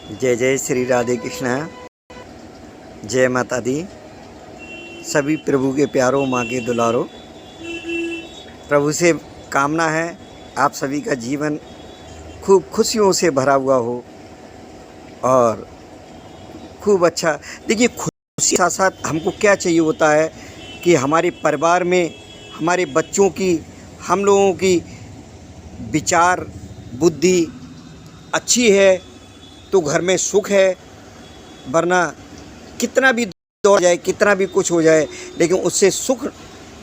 जय जय श्री राधे कृष्णा। जय माता दी। सभी प्रभु के प्यारों, माँ के दुलारों, प्रभु से कामना है आप सभी का जीवन खूब खुशियों से भरा हुआ हो और खूब अच्छा। देखिए, खुशी के साथ साथ हमको क्या चाहिए होता है कि हमारे परिवार में हमारे बच्चों की, हम लोगों की विचार बुद्धि अच्छी है तो घर में सुख है, वरना कितना भी दौड़ जाए, कितना भी कुछ हो जाए, लेकिन उससे सुख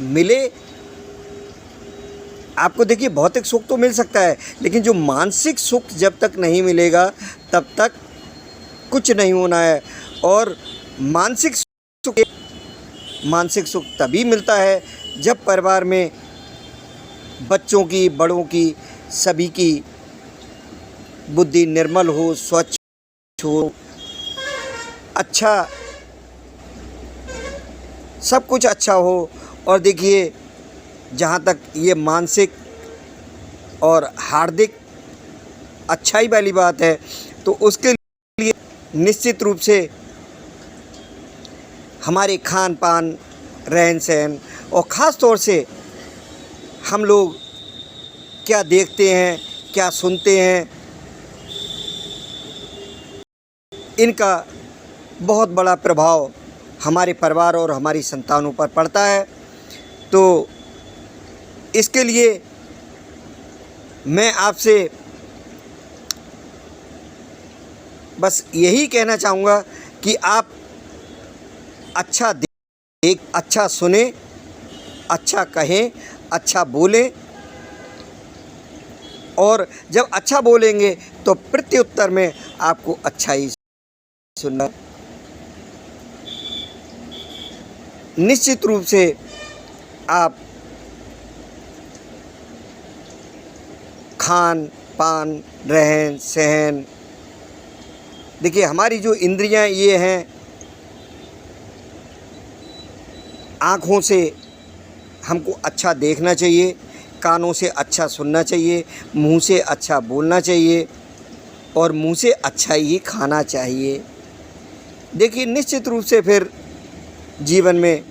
मिले। आपको देखिए, भौतिक सुख तो मिल सकता है, लेकिन जो मानसिक सुख जब तक नहीं मिलेगा तब तक कुछ नहीं होना है। और मानसिक सुख तभी मिलता है जब परिवार में बच्चों की, बड़ों की, सभी की बुद्धि निर्मल हो, स्वच्छ हो, अच्छा, सब कुछ अच्छा हो। और देखिए, जहाँ तक ये मानसिक और हार्दिक अच्छाई वाली बात है, तो उसके लिए निश्चित रूप से हमारे खान पान, रहन सहन और ख़ास तौर से हम लोग क्या देखते हैं, क्या सुनते हैं, इनका बहुत बड़ा प्रभाव हमारे परिवार और हमारी संतानों पर पड़ता है। तो इसके लिए मैं आपसे बस यही कहना चाहूँगा कि आप अच्छा देख, अच्छा सुने, अच्छा कहें, अच्छा बोलें। और जब अच्छा बोलेंगे तो प्रत्युत्तर में आपको अच्छा ही सुनना। निश्चित रूप से आप खान पान, रहन सहन, देखिए हमारी जो इंद्रियां ये हैं, आँखों से हमको अच्छा देखना चाहिए, कानों से अच्छा सुनना चाहिए, मुंह से अच्छा बोलना चाहिए और मुंह से अच्छा ही खाना चाहिए। देखिए, निश्चित रूप से फिर जीवन में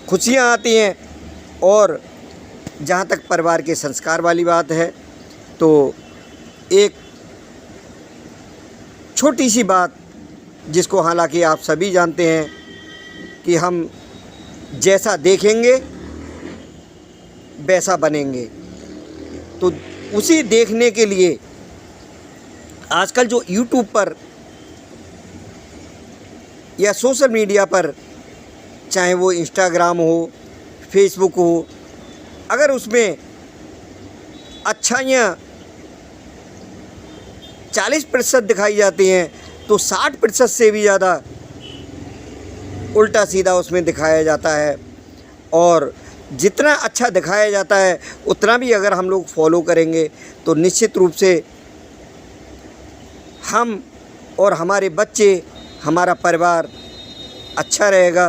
खुशियाँ आती हैं। और जहाँ तक परिवार के संस्कार वाली बात है, तो एक छोटी सी बात जिसको हालांकि आप सभी जानते हैं कि हम जैसा देखेंगे वैसा बनेंगे। तो उसी देखने के लिए आजकल जो यूट्यूब पर या सोशल मीडिया पर, चाहे वो इंस्टाग्राम हो, फेसबुक हो, अगर उसमें अच्छाइयाँ 40% दिखाई जाती हैं तो 60% से भी ज़्यादा उल्टा सीधा उसमें दिखाया जाता है। और जितना अच्छा दिखाया जाता है उतना भी अगर हम लोग फॉलो करेंगे तो निश्चित रूप से हम और हमारे बच्चे, हमारा परिवार अच्छा रहेगा।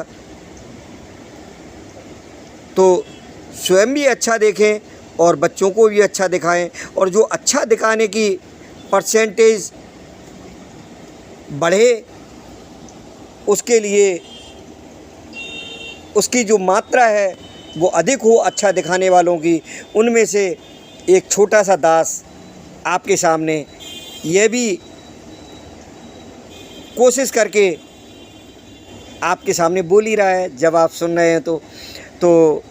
तो स्वयं भी अच्छा देखें और बच्चों को भी अच्छा दिखाएं। और जो अच्छा दिखाने की परसेंटेज बढ़े, उसके लिए उसकी जो मात्रा है वो अधिक हो अच्छा दिखाने वालों की, उनमें से एक छोटा सा दास आपके सामने यह भी कोशिश करके आपके सामने बोल ही रहा है। जब आप सुन रहे हैं तो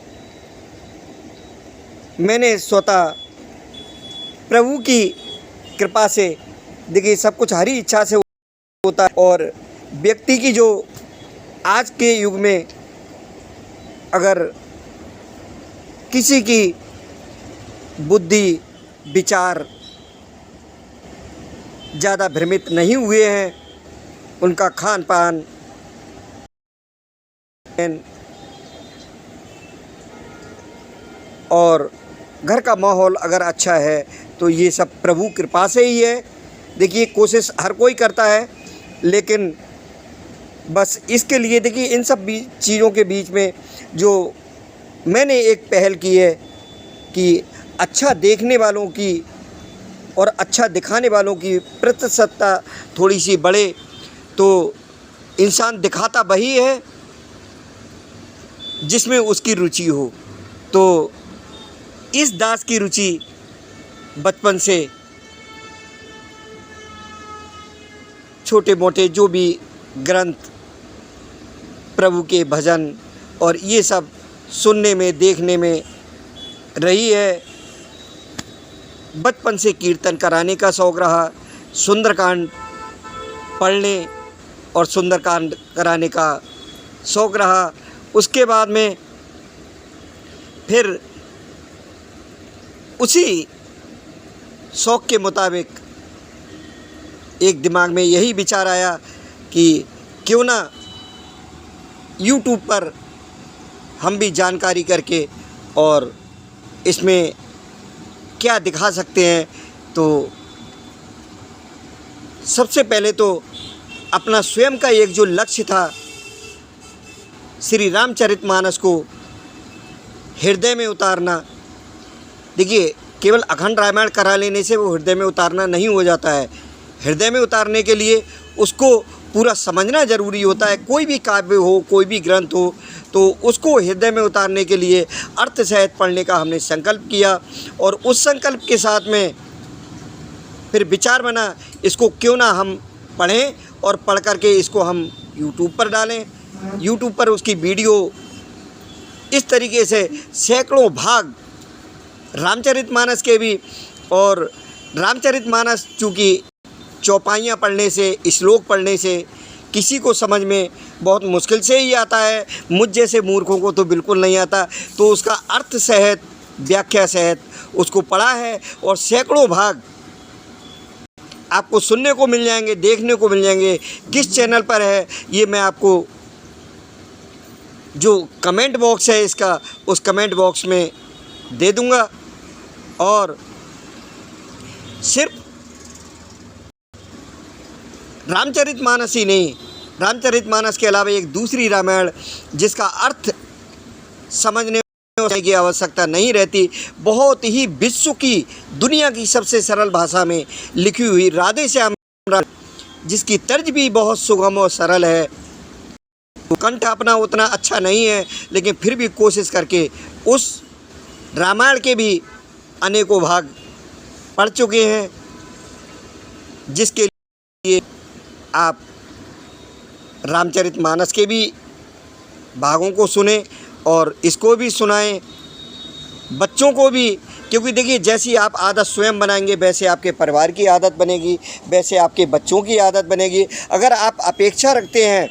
मैंने स्वतः प्रभु की कृपा से, देखिए सब कुछ हरी इच्छा से होता है। और व्यक्ति की जो आज के युग में अगर किसी की बुद्धि विचार ज़्यादा भ्रमित नहीं हुए हैं, उनका खान पान और घर का माहौल अगर अच्छा है तो ये सब प्रभु कृपा से ही है। देखिए, कोशिश हर कोई करता है, लेकिन बस इसके लिए देखिए इन सब चीज़ों के बीच में जो मैंने एक पहल की है कि अच्छा देखने वालों की और अच्छा दिखाने वालों की प्रतिशतता थोड़ी सी बढ़े तो इंसान दिखाता वही है जिसमें उसकी रुचि हो। तो इस दास की रुचि बचपन से छोटे मोटे जो भी ग्रंथ, प्रभु के भजन और ये सब सुनने में, देखने में रही है। बचपन से कीर्तन कराने का शौक़ रहा, सुंदरकांड पढ़ने और सुंदरकांड कराने का शौक़ रहा। उसके बाद में फिर उसी शौक़ के मुताबिक एक दिमाग में यही विचार आया कि क्यों ना यूट्यूब पर हम भी जानकारी करके और इसमें क्या दिखा सकते हैं। तो सबसे पहले तो अपना स्वयं का एक जो लक्ष्य था, श्री रामचरितमानस को हृदय में उतारना। देखिए, केवल अखंड रामायण करा लेने से वो हृदय में उतारना नहीं हो जाता है। हृदय में उतारने के लिए उसको पूरा समझना ज़रूरी होता है। कोई भी काव्य हो, कोई भी ग्रंथ हो, तो उसको हृदय में उतारने के लिए अर्थ सहित पढ़ने का हमने संकल्प किया। और उस संकल्प के साथ में फिर विचार बना, इसको क्यों ना हम पढ़ें और पढ़ करके इसको हम यूट्यूब पर डालें। यूट्यूब पर उसकी वीडियो इस तरीके से सैकड़ों भाग रामचरितमानस के भी, और रामचरितमानस चूँकि चौपाइयाँ पढ़ने से, श्लोक पढ़ने से किसी को समझ में बहुत मुश्किल से ही आता है, मुझ जैसे मूर्खों को तो बिल्कुल नहीं आता। तो उसका अर्थ सहित, व्याख्या सहित उसको पढ़ा है और सैकड़ों भाग आपको सुनने को मिल जाएंगे, देखने को मिल जाएंगे। किस चैनल पर है ये मैं आपको जो कमेंट बॉक्स है इसका, उस कमेंट बॉक्स में दे दूंगा। और सिर्फ रामचरितमानस ही नहीं, रामचरितमानस के अलावा एक दूसरी रामायण जिसका अर्थ समझने की आवश्यकता नहीं रहती, बहुत ही विश्व की, दुनिया की सबसे सरल भाषा में लिखी हुई राधे श्याम, जिसकी तर्ज भी बहुत सुगम और सरल है। तो कंठ अपना उतना अच्छा नहीं है, लेकिन फिर भी कोशिश करके उस रामायण के भी अनेकों भाग पढ़ चुके हैं, जिसके लिए आप रामचरितमानस के भी भागों को सुने और इसको भी सुनाएं बच्चों को भी। क्योंकि देखिए, जैसी आप आदत स्वयं बनाएंगे वैसे आपके परिवार की आदत बनेगी, वैसे आपके बच्चों की आदत बनेगी। अगर आप अपेक्षा रखते हैं,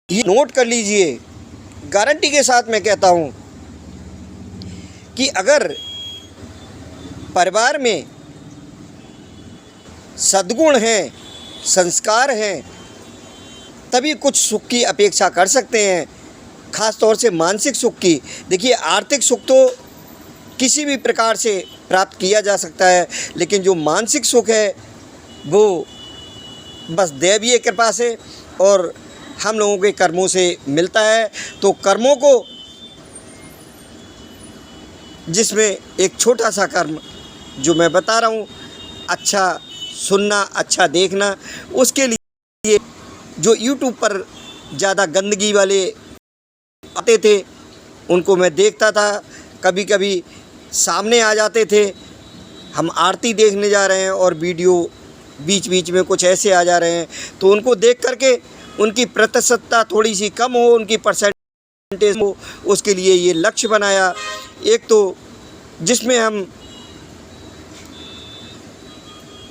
ये नोट कर लीजिए, गारंटी के साथ मैं कहता हूँ कि अगर परिवार में सद्गुण हैं, संस्कार हैं, तभी कुछ सुख की अपेक्षा कर सकते हैं, ख़ास तौर से मानसिक सुख की। देखिए, आर्थिक सुख तो किसी भी प्रकार से प्राप्त किया जा सकता है, लेकिन जो मानसिक सुख है वो बस दैवीय कृपा से और हम लोगों के कर्मों से मिलता है। तो कर्मों को, जिसमें एक छोटा सा कर्म जो मैं बता रहा हूँ, अच्छा सुनना, अच्छा देखना, उसके लिए जो यूट्यूब पर ज़्यादा गंदगी वाले आते थे उनको मैं देखता था, कभी कभी सामने आ जाते थे। हम आरती देखने जा रहे हैं और वीडियो बीच बीच में कुछ ऐसे आ जा रहे हैं, तो उनको देख करके उनकी प्रतिशतता थोड़ी सी कम हो, उनकी परसेंटेज हो, उसके लिए ये लक्ष्य बनाया। एक तो जिसमें हम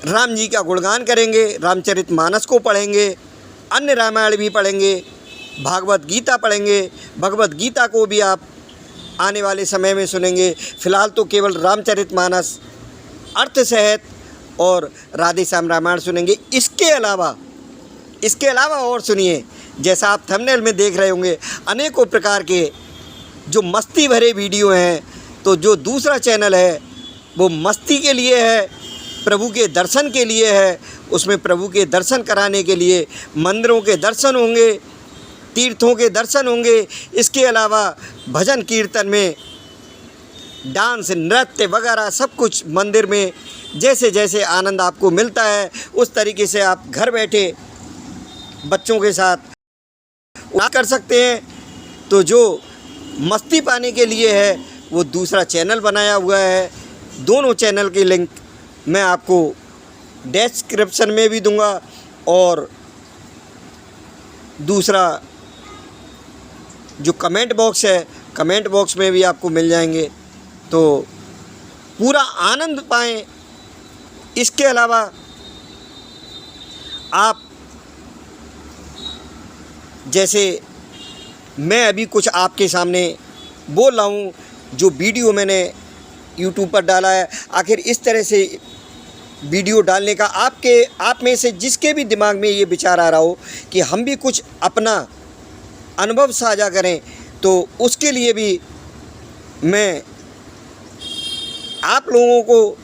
राम जी का गुणगान करेंगे, रामचरितमानस को पढ़ेंगे, अन्य रामायण भी पढ़ेंगे, भागवत गीता पढ़ेंगे। भगवत गीता को भी आप आने वाले समय में सुनेंगे। फ़िलहाल तो केवल रामचरितमानस अर्थ सहित और राधे श्याम रामायण सुनेंगे। इसके अलावा और सुनिए, जैसा आप थंबनेल में देख रहे होंगे, अनेकों प्रकार के जो मस्ती भरे वीडियो हैं। तो जो दूसरा चैनल है वो मस्ती के लिए है, प्रभु के दर्शन के लिए है। उसमें प्रभु के दर्शन कराने के लिए मंदिरों के दर्शन होंगे, तीर्थों के दर्शन होंगे। इसके अलावा भजन कीर्तन में डांस, नृत्य वगैरह सब कुछ मंदिर में जैसे जैसे आनंद आपको मिलता है उस तरीके से आप घर बैठे बच्चों के साथ कर सकते हैं। तो जो मस्ती पाने के लिए है वो दूसरा चैनल बनाया हुआ है। दोनों चैनल की लिंक मैं आपको डिस्क्रिप्शन में भी दूंगा और दूसरा जो कमेंट बॉक्स है, कमेंट बॉक्स में भी आपको मिल जाएंगे। तो पूरा आनंद पाएँ। इसके अलावा आप जैसे मैं अभी कुछ आपके सामने बोल रहा हूँ, जो वीडियो मैंने यूट्यूब पर डाला है, आखिर इस तरह से वीडियो डालने का आप में से जिसके भी दिमाग में ये विचार आ रहा हो कि हम भी कुछ अपना अनुभव साझा करें, तो उसके लिए भी मैं आप लोगों को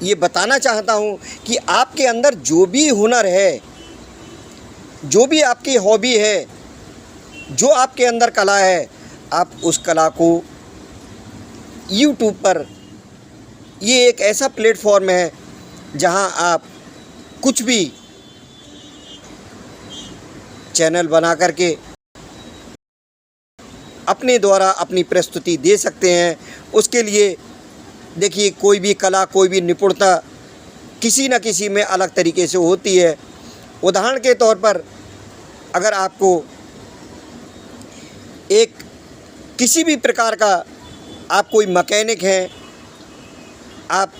ये बताना चाहता हूँ कि आपके अंदर जो भी हुनर है, जो भी आपकी हॉबी है, जो आपके अंदर कला है, आप उस कला को यूट्यूब पर, ये एक ऐसा प्लेटफॉर्म है जहां आप कुछ भी चैनल बना करके अपने द्वारा अपनी प्रस्तुति दे सकते हैं। उसके लिए देखिए, कोई भी कला, कोई भी निपुणता किसी न किसी में अलग तरीके से होती है। उदाहरण के तौर पर अगर आपको एक किसी भी प्रकार का, आप कोई मैकेनिक हैं, आप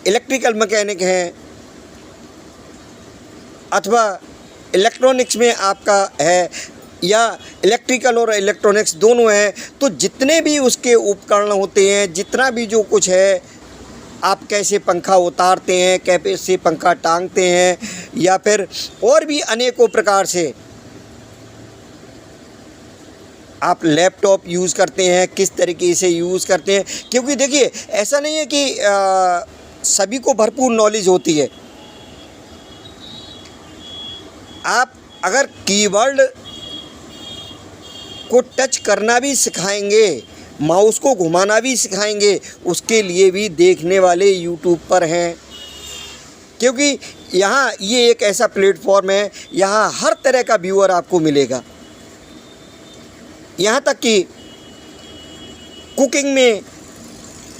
इलेक्ट्रिकल मैकेनिक हैं अथवा इलेक्ट्रॉनिक्स में आपका है या इलेक्ट्रिकल और इलेक्ट्रॉनिक्स दोनों हैं, तो जितने भी उसके उपकरण होते हैं, जितना भी जो कुछ है, आप कैसे पंखा उतारते हैं, कैसे पंखा टांगते हैं, या फिर और भी अनेकों प्रकार से आप लैपटॉप यूज़ करते हैं, किस तरीके से यूज़ करते हैं। क्योंकि देखिए, ऐसा नहीं है कि सभी को भरपूर नॉलेज होती है। आप अगर कीबोर्ड को टच करना भी सिखाएंगे, माउस को घुमाना भी सिखाएंगे, उसके लिए भी देखने वाले यूट्यूब पर हैं। क्योंकि यहाँ ये एक ऐसा प्लेटफॉर्म है, यहाँ हर तरह का व्यूअर आपको मिलेगा। यहाँ तक कि कुकिंग में,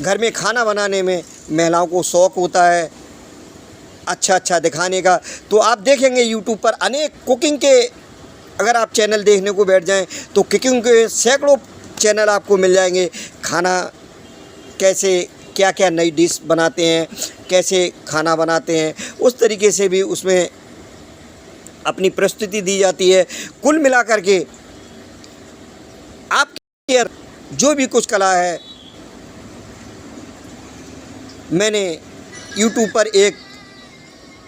घर में खाना बनाने में महिलाओं को शौक़ होता है अच्छा दिखाने का, तो आप देखेंगे यूट्यूब पर अनेक कुकिंग के, अगर आप चैनल देखने को बैठ जाएं तो कुकिंग के सैकड़ों चैनल आपको मिल जाएंगे। खाना कैसे, क्या क्या नई डिश बनाते हैं, कैसे खाना बनाते हैं, उस तरीके से भी उसमें अपनी प्रस्तुति दी जाती है। कुल मिलाकर के आपके जो भी कुछ कला है, मैंने यूट्यूब पर एक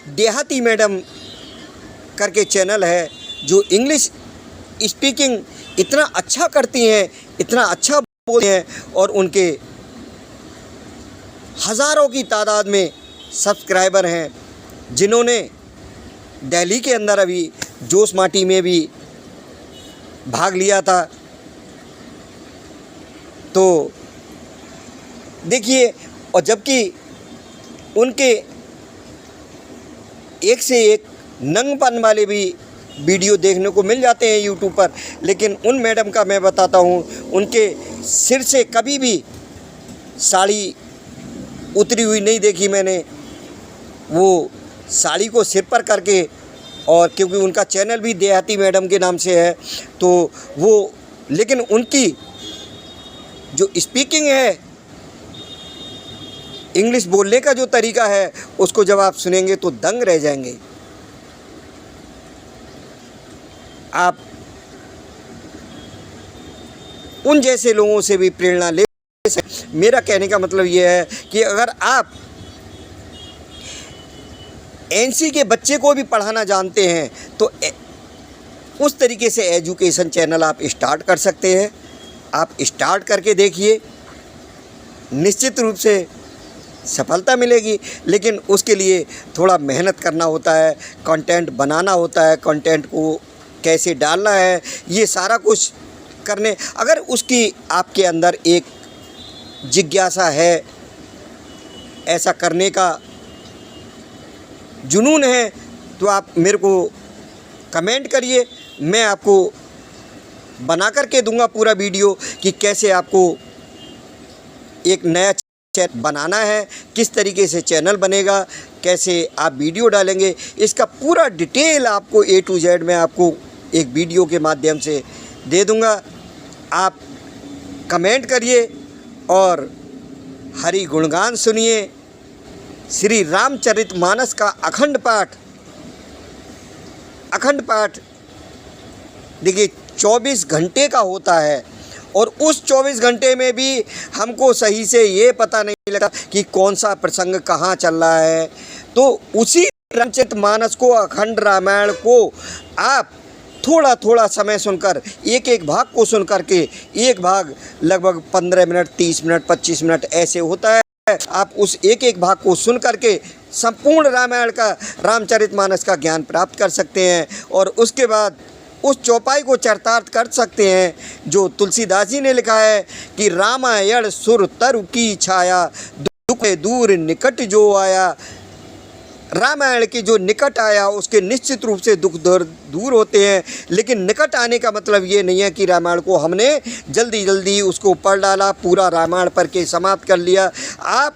देहाती मैडम करके चैनल है जो इंग्लिश स्पीकिंग इतना अच्छा करती हैं, इतना अच्छा बोलते हैं, और उनके हज़ारों की तादाद में सब्सक्राइबर हैं, जिन्होंने दिल्ली के अंदर अभी जोश माटी में भी भाग लिया था। तो देखिए, और जबकि उनके एक से एक नंगपन वाले भी वीडियो देखने को मिल जाते हैं यूट्यूब पर, लेकिन उन मैडम का मैं बताता हूँ, उनके सिर से कभी भी साड़ी उतरी हुई नहीं देखी मैंने। वो साड़ी को सिर पर करके, और क्योंकि उनका चैनल भी देहाती मैडम के नाम से है, तो वो, लेकिन उनकी जो स्पीकिंग है, इंग्लिश बोलने का जो तरीका है, उसको जब आप सुनेंगे तो दंग रह जाएंगे। आप उन जैसे लोगों से भी प्रेरणा ले सकते। मेरा कहने का मतलब ये है कि अगर आप एनसी के बच्चे को भी पढ़ाना जानते हैं तो उस तरीके से एजुकेशन चैनल आप स्टार्ट कर सकते हैं। आप स्टार्ट करके देखिए, निश्चित रूप से सफलता मिलेगी, लेकिन उसके लिए थोड़ा मेहनत करना होता है, कंटेंट बनाना होता है, कंटेंट को कैसे डालना है, ये सारा कुछ करने, अगर उसकी आपके अंदर एक जिज्ञासा है ऐसा करने का जुनून है तो आप मेरे को कमेंट करिए, मैं आपको बना कर के दूंगा पूरा वीडियो कि कैसे आपको एक नया चैनल बनाना है, किस तरीके से चैनल बनेगा, कैसे आप वीडियो डालेंगे, इसका पूरा डिटेल आपको A to Z मैं आपको एक वीडियो के माध्यम से दे दूंगा। आप कमेंट करिए और हरि गुणगान सुनिए। श्री रामचरितमानस का अखंड पाठ देखिए 24 घंटे का होता है और उस 24 घंटे में भी हमको सही से ये पता नहीं लगा कि कौन सा प्रसंग कहाँ चल रहा है। तो उसी रामचरितमानस को, अखंड रामायण को आप थोड़ा थोड़ा समय सुनकर, एक एक भाग को सुन करके, एक भाग लगभग 15 मिनट, 30 मिनट, 25 मिनट ऐसे होता है। आप उस एक एक भाग को सुन करके संपूर्ण रामायण का, रामचरितमानस का ज्ञान प्राप्त कर सकते हैं और उसके बाद उस चौपाई को चरितार्थ कर सकते हैं जो तुलसीदास जी ने लिखा है कि रामायण सुर तरु की छाया, दुख दूर निकट जो आया। रामायण के जो निकट आया उसके निश्चित रूप से दुख दूर होते हैं, लेकिन निकट आने का मतलब ये नहीं है कि रामायण को हमने जल्दी जल्दी उसको पढ़ डाला, पूरा रामायण पढ़ के समाप्त कर लिया। आप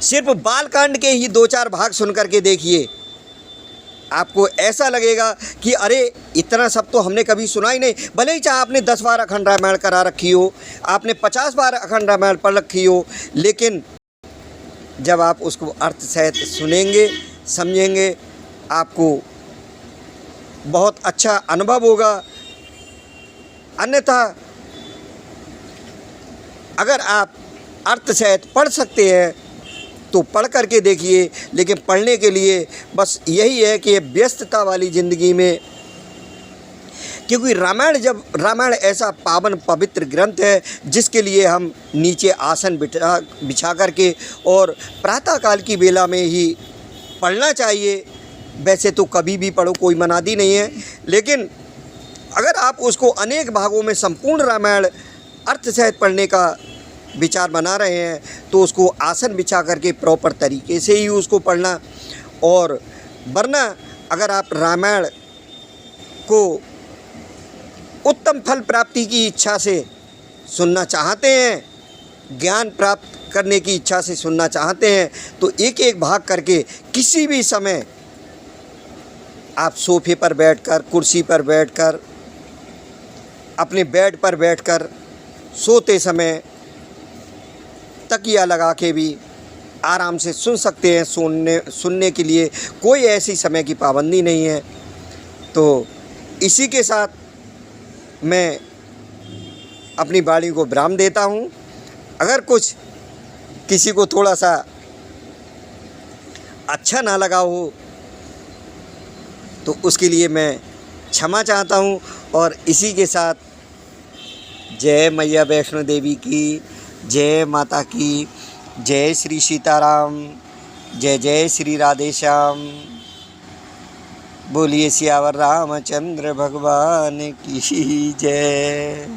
सिर्फ बालकांड के ही 2-4 भाग सुन करके देखिए, आपको ऐसा लगेगा कि अरे इतना सब तो हमने कभी सुना ही नहीं। भले ही चाहे आपने 10 बार अखंड रामायण करा रखी हो, आपने 50 बार अखंड रामायण पढ़ रखी हो, लेकिन जब आप उसको अर्थ सहित सुनेंगे, समझेंगे, आपको बहुत अच्छा अनुभव होगा। अन्यथा अगर आप अर्थ सहित पढ़ सकते हैं तो पढ़ करके देखिए, लेकिन पढ़ने के लिए बस यही है कि व्यस्तता वाली ज़िंदगी में, क्योंकि रामायण ऐसा पावन पवित्र ग्रंथ है जिसके लिए हम नीचे आसन बिछा करके और प्रातःकाल की बेला में ही पढ़ना चाहिए। वैसे तो कभी भी पढ़ो, कोई मनादी नहीं है, लेकिन अगर आप उसको अनेक भागों में संपूर्ण रामायण अर्थ सहित पढ़ने का विचार बना रहे हैं तो उसको आसन बिछा करके प्रॉपर तरीके से ही उसको पढ़ना। और वरना अगर आप रामायण को उत्तम फल प्राप्ति की इच्छा से सुनना चाहते हैं, ज्ञान प्राप्त करने की इच्छा से सुनना चाहते हैं, तो एक एक भाग करके किसी भी समय आप सोफे पर बैठकर, कुर्सी पर बैठकर, अपने बेड पर बैठकर, सोते समय तकिया लगा के भी आराम से सुन सकते हैं। सुनने के लिए कोई ऐसी समय की पाबंदी नहीं है। तो इसी के साथ मैं अपनी वाणी को विराम देता हूँ। अगर कुछ किसी को थोड़ा सा अच्छा ना लगा हो तो उसके लिए मैं क्षमा चाहता हूँ। और इसी के साथ जय मैया वैष्णो देवी की, जय माता की, जय श्री सीताराम, जय जय श्री राधे श्याम। बोलिए सियावर रामचंद्र भगवान की जय।